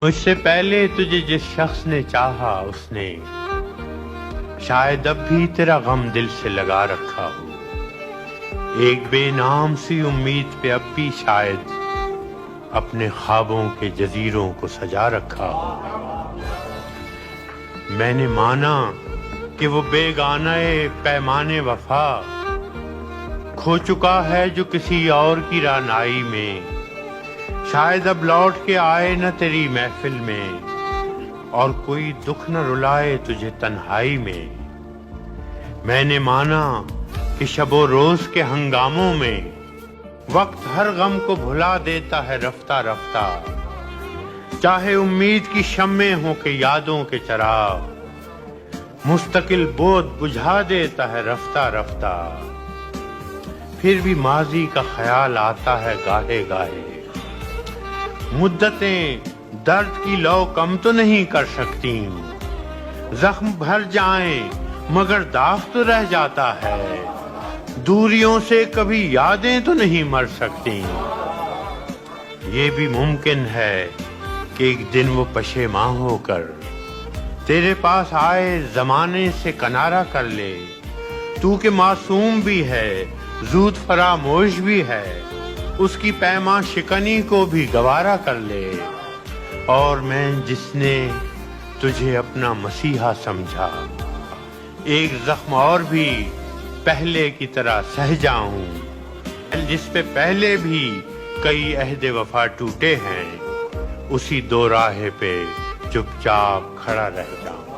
مجھ سے پہلے تجھے جس شخص نے چاہا اس نے شاید اب بھی تیرا غم دل سے لگا رکھا ہو۔ ایک بے نام سی امید پہ اب بھی شاید اپنے خوابوں کے جزیروں کو سجا رکھا ہو۔ میں نے مانا کہ وہ بیگانہ پیمانے وفا کھو چکا ہے جو کسی اور کی رعنائی میں، شاید اب لوٹ کے آئے نہ تیری محفل میں، اور کوئی دکھ نہ رلائے تجھے تنہائی میں۔ میں نے مانا کہ شب و روز کے ہنگاموں میں وقت ہر غم کو بھلا دیتا ہے رفتہ رفتہ، چاہے امید کی شمعیں ہوں کہ یادوں کے چراغ مستقل بود بجھا دیتا ہے رفتہ رفتہ۔ پھر بھی ماضی کا خیال آتا ہے گاہے گاہے، مدتیں درد کی لو کم تو نہیں کر سکتی، زخم بھر جائیں مگر داغ تو رہ جاتا ہے، دوریوں سے کبھی یادیں تو نہیں مر سکتی۔ یہ بھی ممکن ہے کہ ایک دن وہ پشیماں ہو کر تیرے پاس آئے زمانے سے کنارہ کر لے، تو کہ معصوم بھی ہے زود فراموش بھی ہے، اس کی پیماں شکنی کو بھی گوارا کر لے، اور میں جس نے تجھے اپنا مسیحا سمجھا ایک زخم اور بھی پہلے کی طرح سہ جاؤں، جس پہ پہلے بھی کئی عہد وفا ٹوٹے ہیں، اسی دو راہ پہ چپ چاپ کھڑا رہ جاؤں۔